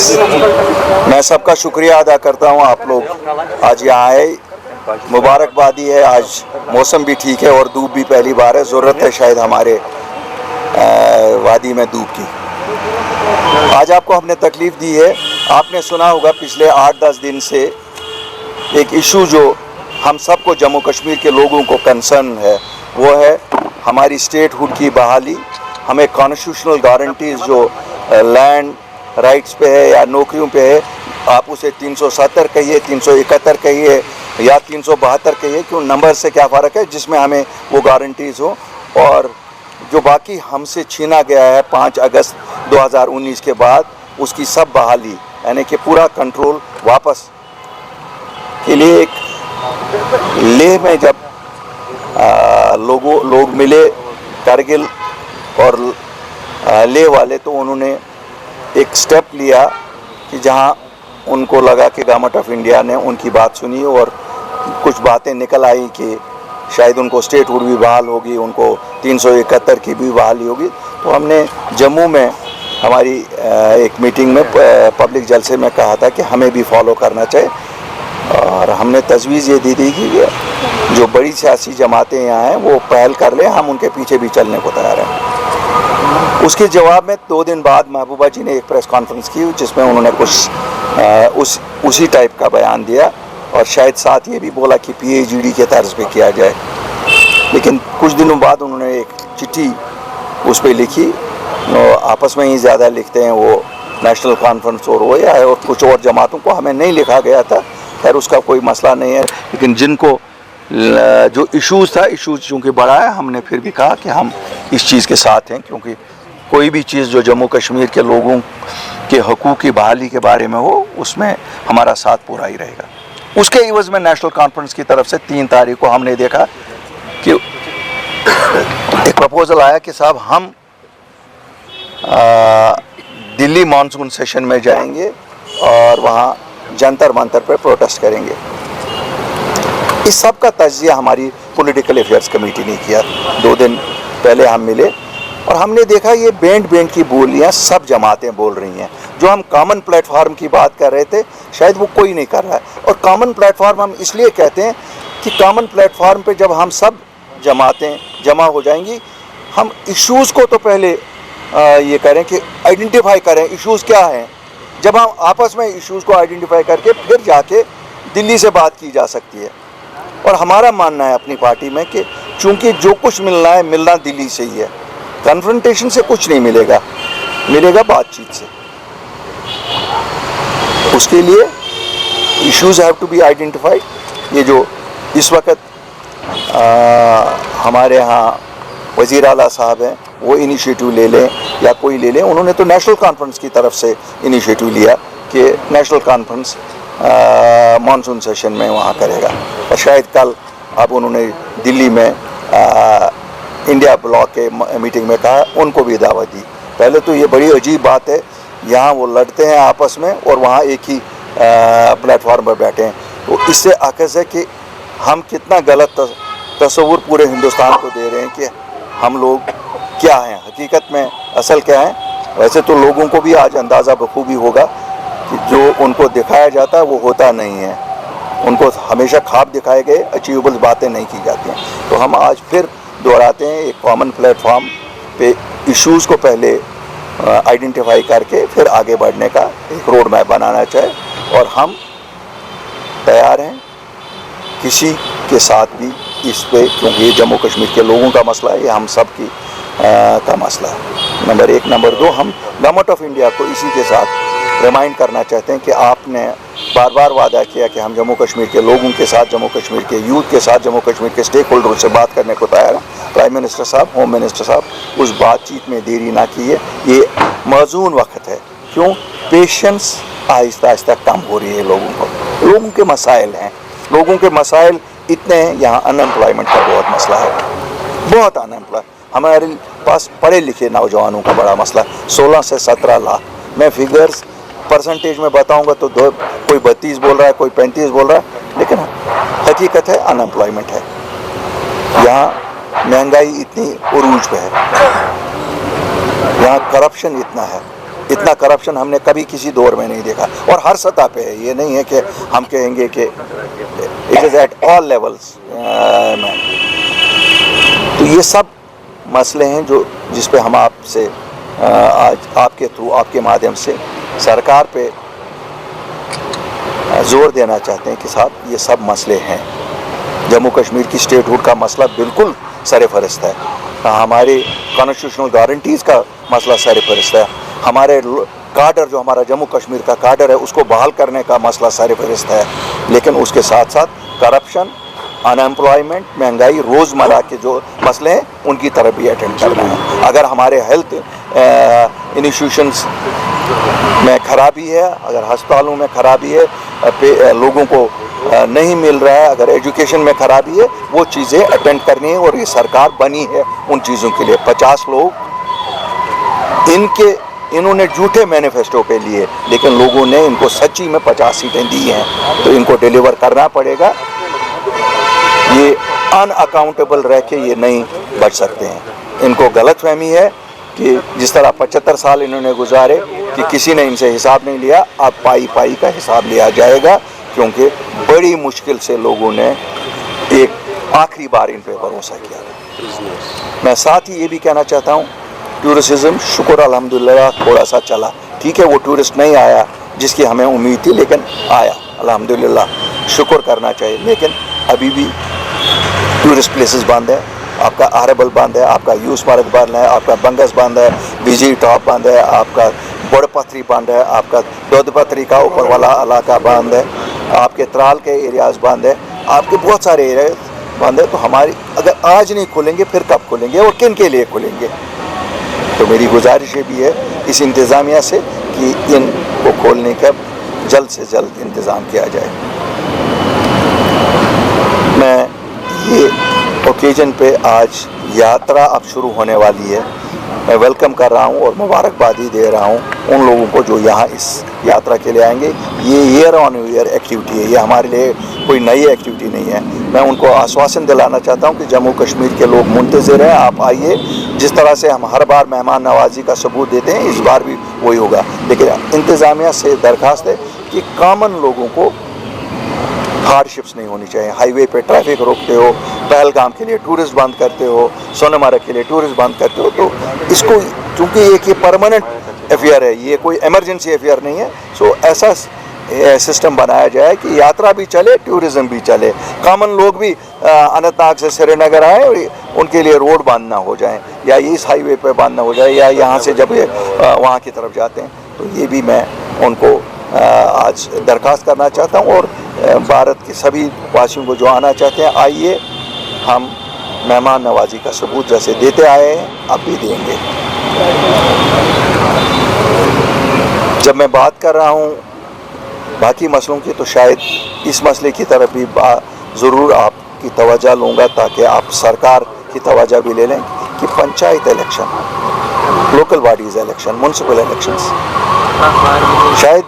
मैं सबका शुक्रिया अदा करता हूँ। आप लोग आज यहाँ आए, मुबारकबादी है। आज मौसम भी ठीक है और धूप भी पहली बार है। ज़रूरत है शायद हमारे वादी में धूप की। आज आपको हमने तकलीफ़ दी है। आपने सुना होगा पिछले 8-10 दिन से एक इशू जो हम सबको जम्मू कश्मीर के लोगों को कंसर्न है, वो है हमारी स्टेटहुड की बहाली। हमें कॉन्स्टिट्यूशनल गारंटीज़ जो लैंड राइट्स पे है या नौकरियों पे है, आप उसे 370 कहिए, 371 कहिए या 372 कहिए, क्यों नंबर से क्या फ़र्क है, जिसमें हमें वो गारंटीज़ हो। और जो बाकी हमसे छीना गया है 5 अगस्त 2019 के बाद, उसकी सब बहाली, यानी कि पूरा कंट्रोल वापस के लिए। एक लेह में जब लोग मिले कारगिल और लेह वाले, तो उन्होंने एक स्टेप लिया कि जहां उनको लगा कि गवर्नमेंट ऑफ इंडिया ने उनकी बात सुनी और कुछ बातें निकल आई कि शायद उनको स्टेटहुड भी बहाल होगी, उनको 371 की भी बहाली होगी। तो हमने जम्मू में हमारी एक मीटिंग में पब्लिक जलसे में कहा था कि हमें भी फॉलो करना चाहिए। और हमने तजवीज़ ये दी थी कि जो बड़ी सियासी जमातें यहाँ हैं वो पहल कर लें, हम उनके पीछे भी चलने को तैयार हैं। उसके जवाब में 2 दिन बाद महबूबा जी ने एक प्रेस कॉन्फ्रेंस की, जिसमें उन्होंने कुछ उसी टाइप का बयान दिया और शायद साथ ये भी बोला कि PAGD के तर्ज पे किया जाए। लेकिन कुछ दिनों बाद उन्होंने एक चिट्ठी उस पर लिखी, आपस में ही ज़्यादा लिखते हैं वो नेशनल कॉन्फ्रेंस और वो या और कुछ और जमातों को, हमें नहीं लिखा गया था। खैर उसका कोई मसला नहीं है, लेकिन जिनको जो इश्यूज़ था, इश्यूज़ चूँकि बड़ा है, हमने फिर भी कहा कि हम इस चीज़ के साथ हैं, क्योंकि कोई भी चीज़ जो जम्मू कश्मीर के लोगों के हकूक़ की बहाली के बारे में हो, उसमें हमारा साथ पूरा ही रहेगा। उसके इवज़ में नेशनल कॉन्फ्रेंस की तरफ से 3 तारीख को हमने देखा कि एक प्रपोज़ल आया कि साहब हम दिल्ली मानसून सेशन में जाएंगे और वहाँ जंतर मंतर पर प्रोटेस्ट करेंगे। इस सब का तज्जिया हमारी पॉलिटिकल अफेयर्स कमेटी ने किया। 2 दिन पहले हम मिले और हमने देखा ये बैंड की बोलियां सब जमातें बोल रही हैं। जो हम कॉमन प्लेटफार्म की बात कर रहे थे, शायद वो कोई नहीं कर रहा है। और कॉमन प्लेटफार्म हम इसलिए कहते हैं कि कॉमन प्लेटफार्म पे जब हम सब जमातें जमा हो जाएंगी, हम इश्यूज़ को तो पहले ये करें कि आइडेंटिफाई करें इश्यूज़ क्या हैं। जब हम आपस में इश्यूज़ को आइडेंटिफाई करके फिर जाके दिल्ली से बात की जा सकती है। और हमारा मानना है अपनी पार्टी में कि चूँकि जो कुछ मिलना है, मिलना दिल्ली से ही है। कन्फ्रंटेशन से कुछ नहीं मिलेगा, मिलेगा बातचीत से। उसके लिए issues have to be identified. ये जो इस वक्त हमारे यहाँ वज़ीर आला साहब हैं, वो इनिशिएटिव ले लें या कोई ले लें। उन्होंने तो नेशनल कॉन्फ्रेंस की तरफ से इनिशिएटिव लिया कि नेशनल कॉन्फ्रेंस मानसून सेशन में वहाँ करेगा। और शायद कल अब उन्होंने दिल्ली में इंडिया ब्लॉक के मीटिंग में कहा, उनको भी दावत दी। पहले तो ये बड़ी अजीब बात है, यहाँ वो लड़ते हैं आपस में और वहाँ एक ही प्लेटफॉर्म पर बैठे हैं। तो इससे आकस है कि हम कितना गलत तस्वुर पूरे हिंदुस्तान को दे रहे हैं कि हम लोग क्या हैं, हकीकत में असल क्या है। वैसे तो लोगों को भी आज अंदाज़ा बखूबी होगा कि जो उनको दिखाया जाता है वो होता नहीं है। उनको हमेशा ख्वाब दिखाए गए, अचीवेबल बातें नहीं की जाती हैं। तो हम आज फिर दोहराते हैं, एक कॉमन प्लेटफॉर्म पे इश्यूज़ को पहले आइडेंटिफाई करके फिर आगे बढ़ने का एक रोड मैप बनाना चाहिए। और हम तैयार हैं किसी के साथ भी इस पे, क्योंकि ये जम्मू कश्मीर के लोगों का मसला है, ये हम सब की का मसला है, नंबर 1। नंबर 2, हम गवर्नमेंट ऑफ इंडिया को इसी के साथ रिमाइंड करना चाहते हैं कि आपने बार बार वादा किया कि हम जम्मू कश्मीर के लोगों के साथ, जम्मू कश्मीर के यूथ के साथ, जम्मू कश्मीर के स्टेक होल्डर से बात करने को तैयार हैं। प्राइम मिनिस्टर साहब, होम मिनिस्टर साहब, उस बातचीत में देरी ना कीजिए। ये मौजून वक्त है। क्यों? पेशेंस आहिस्ता आहिस्ता कम हो रही है लोगों को। लोगों के मसाइल हैं, लोगों के मसाइल इतने हैं। यहाँ अनएम्प्लॉयमेंट का बहुत मसला है, बहुत अनएम्प्लॉय। हमारे पास पढ़े लिखे नौजवानों का बड़ा मसला है, 16 से 17 लाख। मैं फिगर्स परसेंटेज में बताऊंगा तो कोई 32 बोल रहा है, कोई 35 बोल रहा है, लेकिन हकीकत है अनएम्प्लॉयमेंट है। यहाँ महंगाई इतनी उरूज पे है, यहाँ करप्शन इतना है, इतना करप्शन हमने कभी किसी दौर में नहीं देखा, और हर सतह पे है। ये नहीं है कि हम कहेंगे कि it is at all levels. तो ये सब मसले हैं जो जिस पे हम आपसे आज आपके थ्रू, आपके माध्यम से सरकार पे जोर देना चाहते हैं कि साहब ये सब मसले हैं। जम्मू कश्मीर की स्टेटहुड का मसला बिल्कुल सरफहरिस्त है, हमारी कॉन्स्टिट्यूशनल गारंटीज़ का मसला सरफहरिस्त है, हमारे काडर जो हमारा जम्मू कश्मीर का काडर है उसको बहाल करने का मसला सरफहरिस्त है। लेकिन उसके साथ साथ करप्शन, अनएम्प्लॉयमेंट, महंगाई, रोज़मर्रा के जो मसले हैं उनकी तरफ भी अटेंड करना है। अगर हमारे हेल्थ इंस्टीट्यूशंस में खराबी है, अगर अस्पतालों में खराबी है, लोगों को नहीं मिल रहा है, अगर एजुकेशन में खराबी है, वो चीज़ें अटेंड करनी है। और ये सरकार बनी है उन चीज़ों के लिए। 50 लोग इन्होंने झूठे मैनिफेस्टो पे लिए, लेकिन लोगों ने इनको सच्ची में 50 सीटें दी हैं, तो इनको डिलीवर करना पड़ेगा। ये अनअकाउंटेबल रह के ये नहीं बच सकते हैं। इनको गलतफहमी है कि जिस तरह 75 साल इन्होंने गुजारे कि किसी ने इनसे हिसाब नहीं लिया, अब पाई पाई का हिसाब लिया जाएगा, क्योंकि बड़ी मुश्किल से लोगों ने एक आखिरी बार इन पे भरोसा किया। मैं साथ ही ये भी कहना चाहता हूँ, टूरिज्म शुक्र अल्हम्दुलिल्लाह थोड़ा सा चला। ठीक है, वो टूरिस्ट नहीं आया जिसकी हमें उम्मीद थी, लेकिन आया अल्हम्दुलिल्लाह, शुक्र करना चाहिए। लेकिन अभी भी टूरिस्ट प्लेसेस बंद है। आपका आहरबल बंद है, आपका यूस मार्ग बंद है, आपका बंगस बंद है, बीजी टॉप बंद है, आपका बड़पथरी बंद है, आपका दोदपथरी का ऊपर वाला इलाका बंद है, आपके त्राल के एरियाज़ बंद है, आपके बहुत सारे एरिया बंद है। तो हमारी अगर आज नहीं खुलेंगे फिर कब खुलेंगे और किन के लिए खुलेंगे? तो मेरी गुजारिश ये भी है इस इंतज़ामिया से कि इनको खोलने का जल्द से जल्द इंतज़ाम किया जाए। मैं ये ओकेजन पे आज यात्रा अब शुरू होने वाली है, मैं वेलकम कर रहा हूँ और मुबारकबादी दे रहा हूँ उन लोगों को जो यहाँ इस यात्रा के लिए आएंगे। ये ईयर ऑन ईयर एक्टिविटी है, ये हमारे लिए कोई नई एक्टिविटी नहीं है। मैं उनको आश्वासन दिलाना चाहता हूँ कि जम्मू कश्मीर के लोग मुंतज़िर हैं, आप आइए। जिस तरह से हम हर बार मेहमान नवाजी का सबूत देते हैं, इस बार भी वही होगा। लेकिन इंतज़ामिया से दरख्वास्त है कि कॉमन लोगों को हार्डशिप्स नहीं होनी चाहिए। हाईवे पे ट्रैफिक रोकते हो, पहलगाम के लिए टूरिस्ट बंद करते हो, सोनमर्ग के लिए टूरिस्ट बंद करते हो, तो इसको चूँकि एक ये परमानेंट अफेयर है, ये कोई इमरजेंसी अफेयर नहीं है। सो ऐसा सिस्टम बनाया जाए कि यात्रा भी चले, टूरिज़म भी चले, कॉमन लोग भी अनंतनाग से श्रीनगर आए और उनके लिए रोड बंद ना हो जाए, या इस हाईवे पे बंद ना हो जाए, या यहाँ से जब ये वहाँ की तरफ जाते हैं। तो ये भी मैं उनको आज दरख्वास्त करना चाहता हूँ। और भारत के सभी वासियों को जो आना चाहते हैं, आइए, हम मेहमान नवाजी का सबूत जैसे देते आए हैं अब भी देंगे। जब मैं बात कर रहा हूँ बाकी मसलों की, तो शायद इस मसले की तरफ भी ज़रूर आपकी तवज्जो लूँगा, ताकि आप सरकार की तवज्जो भी ले लें कि panchayat election, local bodies election, municipal elections, शायद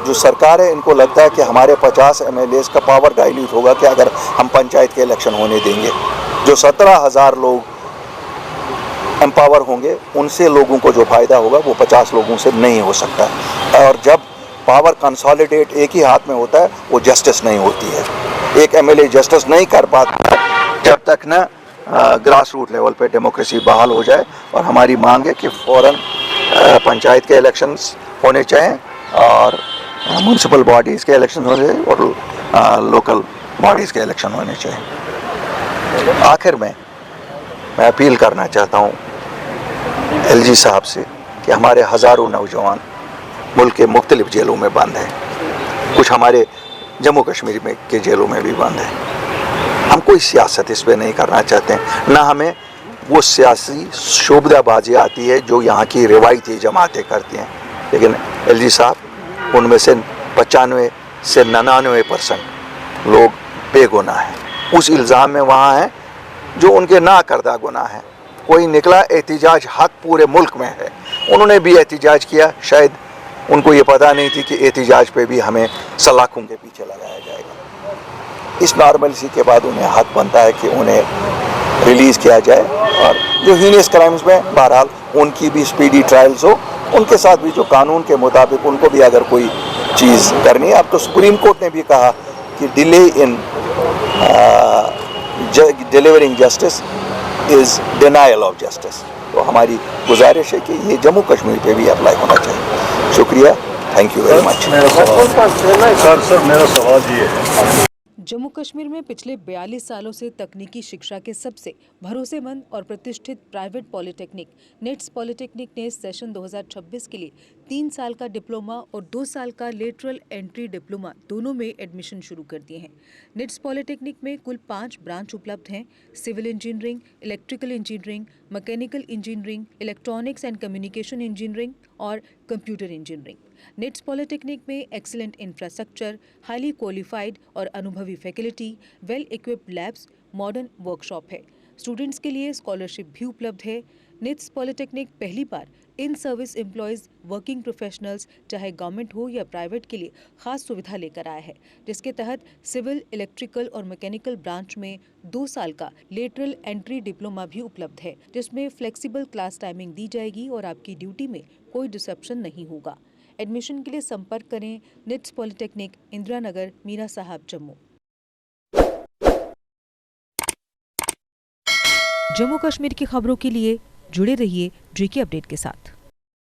जो सरकार है इनको लगता है कि हमारे 50 MLAs का पावर डाइल्यूट होगा कि अगर हम पंचायत के इलेक्शन होने देंगे। जो 17,000 लोग एम्पावर होंगे, उनसे लोगों को जो फ़ायदा होगा वो 50 लोगों से नहीं हो सकता। और जब पावर कंसोलिडेट एक ही हाथ में होता है, वो जस्टिस नहीं होती है। एक MLA जस्टिस नहीं कर पाता जब तक ना ग्रास रूट लेवल पे डेमोक्रेसी बहाल हो जाए। और हमारी मांग है कि फ़ौरन पंचायत के इलेक्शंस होने चाहिए और म्यूनसिपल बॉडीज़ के इलेक्शन होने चाहिए और लोकल बॉडीज़ के इलेक्शन होने चाहिए। आखिर में मैं अपील करना चाहता हूँ LG साहब से कि हमारे हज़ारों नौजवान मुल्क के मुख्तलिफ जेलों में बंद हैं, कुछ हमारे जम्मू कश्मीर में के जेलों में भी बंद हैं। हम कोई सियासत इस पर नहीं करना चाहते हैं, ना हमें वो सियासी शोबदाबाजी आती है जो यहाँ की रिवायती जमातें करती हैं। लेकिन LG साहब, उनमें से 95 से 99% लोग बेगुनाह हैं। उस इल्ज़ाम में वहाँ हैं जो उनके ना करदा गुनाह हैं। कोई निकला, एहतिजाज हक पूरे मुल्क में है, उन्होंने भी एहतिजाज किया। शायद उनको ये पता नहीं थी कि एहतिजाज पे भी हमें सलाखों के पीछे लगाया जाएगा। इस नॉर्मलिटी के बाद उन्हें हक बनता है कि उन्हें रिलीज़ किया जाए, और जो हीनियस क्राइम्स में बहरहाल उनकी भी स्पीडी ट्रायल्स हो उनके साथ भी जो कानून के मुताबिक उनको भी अगर कोई चीज़ करनी है, अब तो सुप्रीम कोर्ट ने भी कहा कि delay in delivering justice is denial of justice. तो हमारी गुजारिश है कि ये जम्मू कश्मीर पे भी अप्लाई होना चाहिए। शुक्रिया, thank you very much. Sir मेरा सवाल ये है, जम्मू कश्मीर में पिछले 42 सालों से तकनीकी शिक्षा के सबसे भरोसेमंद और प्रतिष्ठित प्राइवेट पॉलिटेक्निक निट्स पॉलिटेक्निक ने सेशन 2026 के लिए 3 साल का डिप्लोमा और 2 साल का लेटरल एंट्री डिप्लोमा दोनों में एडमिशन शुरू कर दिए हैं। निट्स पॉलिटेक्निक में कुल 5 ब्रांच उपलब्ध हैं: civil engineering, electrical engineering, mechanical engineering, electronics and communication engineering और कंप्यूटर इंजीनियरिंग। निट्स पॉलिटेक्निक में एक्सीलेंट इंफ्रास्ट्रक्चर, हाईली क्वालिफाइड और अनुभवी faculty, well equipped labs, modern workshop है। स्टूडेंट्स के लिए स्कॉलरशिप भी उपलब्ध है। निट्स पॉलिटेक्निक पहली बार in service employees, working professionals, चाहे गवर्नमेंट हो या प्राइवेट, के लिए खास सुविधा लेकर आया है, जिसके तहत सिविल, इलेक्ट्रिकल और मैकेनिकल ब्रांच में 2 साल का लेटरल एंट्री डिप्लोमा भी उपलब्ध है, जिसमें फ्लेक्सिबल क्लास टाइमिंग दी जाएगी और आपकी ड्यूटी में कोई डिसरप्शन नहीं होगा। एडमिशन के लिए संपर्क करें निट्स पॉलिटेक्निक, इंदिरा नगर, मीरा साहब, जम्मू। जम्मू कश्मीर की खबरों के लिए जुड़े रहिए JK अपडेट के साथ।